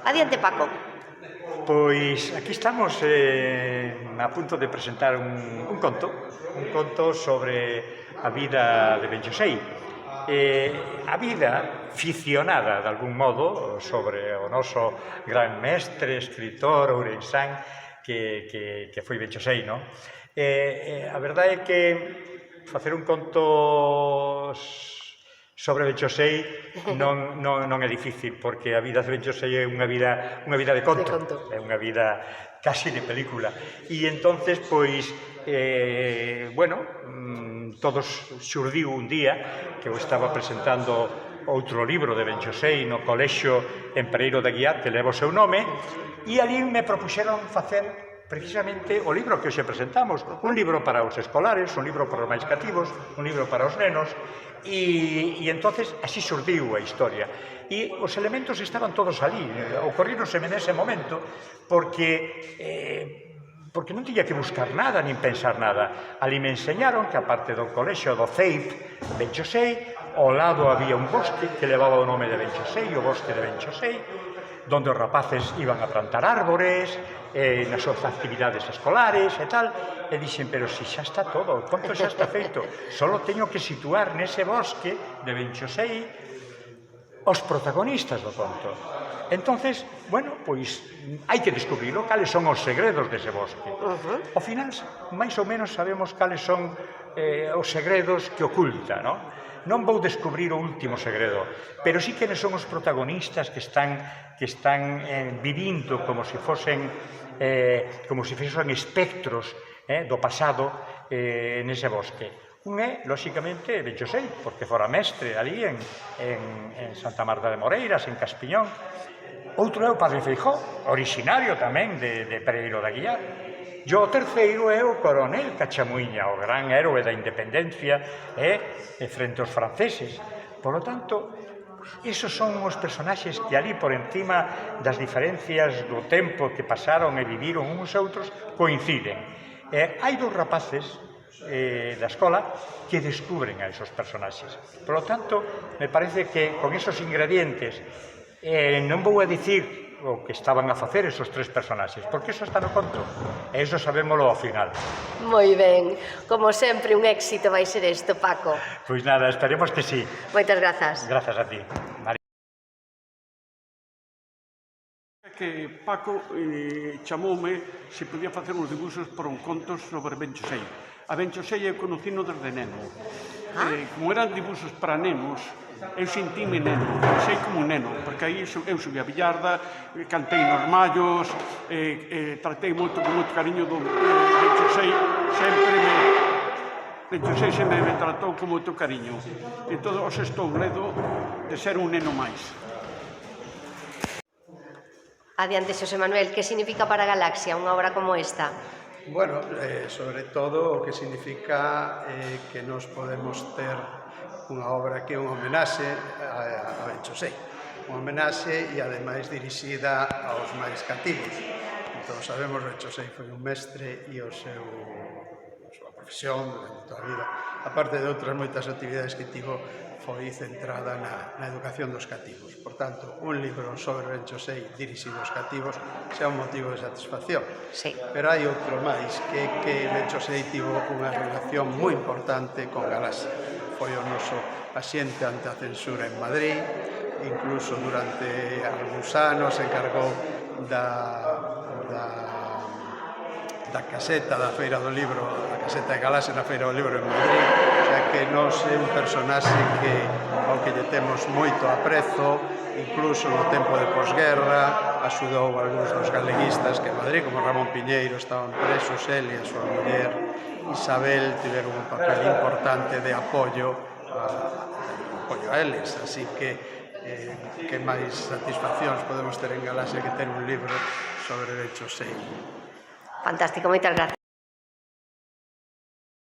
Adiante, Paco. Pois aquí estamos a punto de presentar un conto sobre a vida de Ben Josei. A vida ficcionada, de algún modo, sobre o noso gran mestre, escritor ourensán que foi Ben Josei, non? A verdade é que facer un conto sobre Ben Josei non é difícil, porque a vida de Ben Josei é unha vida de conto, é unha vida casi de película. E entonces, pois, bueno, todos xurdiu un día que eu estaba presentando outro libro de Ben Josei no colexio en Pereiro de Aguiar, que leva o seu nome, e ali me propuxeron facer precisamente o libro que hoxe presentamos, un libro para os escolares, un libro para os máis cativos, un libro para os nenos, e entonces así xurdiu a historia. E os elementos estaban todos ali, ocorríronse nese momento, porque non tiña que buscar nada, nin pensar nada. Ali me enseñaron que, aparte do colexio do CEIP Ben Josei, ao lado había un bosque que levaba o nome de Ben Josei, o bosque de Ben Josei, donde os rapaces iban a plantar árbores, nas súas actividades escolares e tal, e dixen, pero si xa está todo, o conto xa está feito, só teño que situar nese bosque de Ben Josei os protagonistas do conto. Entonces, bueno, pois hai que descubrilo, cales son os segredos dese bosque. Ao final, máis ou menos sabemos cales son os segredos que oculta, non? Non vou descubrir o último segredo, pero sí que son os protagonistas que están vivindo como se fosen espectros do pasado nese bosque. Un é, lóxicamente, Ben Josei, porque fora mestre ali en Santa Marta de Moreiras, en Caspiñón. Outro é o Padre Feijóo, originario tamén de Pereiro de Aguiar. E o terceiro é o coronel Cachamuiña, o gran héroe da independencia frente aos franceses. Por lo tanto, esos son os personaxes que ali, por encima das diferencias do tempo que pasaron e viviron uns outros, coinciden. Hai dous rapaces da escola que descubren a esos personaxes. Por lo tanto, me parece que con esos ingredientes non vou a dicir o que estaban a facer esos tres personaxes, porque eso está no conto, e eso sabémolo ao final. Moi ben, como sempre, un éxito vai ser isto, Paco. Pois nada, esperemos que sí. Moitas grazas. Grazas a ti. Que Paco chamoume se podía facer uns dibuixos para un conto sobre Ben Josei. A Ben Josei eu conocino desde neno. Como eran dibuixos para nenos, eu sentime neno, sei como un neno, porque aí eu subí a billarda, cantei nos mallos, tratei moito con moito cariño do Ben Josei, Ben Josei sempre me tratou con moito cariño. Entón, os estou ledo de ser un neno máis. Adiante, Xosé Manuel, que significa para a galaxia unha obra como esta? Bueno, sobre todo o que significa que nos podemos ter unha obra que é unha homenaxe a Ben Josei. Unha homenaxe e, ademais, dirixida aos máis cativos. Entón, sabemos que Ben Josei foi un mestre e a súa profesión durante toda a vida, aparte de outras moitas actividades que tivo, foi centrada na educación dos cativos. Por tanto, un libro sobre Ben Josei dirixido aos cativos xa un motivo de satisfacción. Sí. Pero hai outro máis, que Ben Josei tivo unha relación moi importante con Galaxia. Foi o noso axente ante a censura en Madrid, incluso durante algúns anos se encargou da caseta da Feira do Libro, a caseta de Galaxia na Feira do Libro en Madrid, xa que nos é un personaxe ao que lle temos moito aprezo, incluso no tempo de posguerra, axudou a algúns dos galeguistas que en Madrid, como Ramón Piñeiro, estaban presos, el e a súa muller Isabel tiveron un papel importante de apoio a eles, así que máis satisfaccións podemos ter en Galaxia que ter un libro sobre Ben Josei. Fantástico, moitas grazas.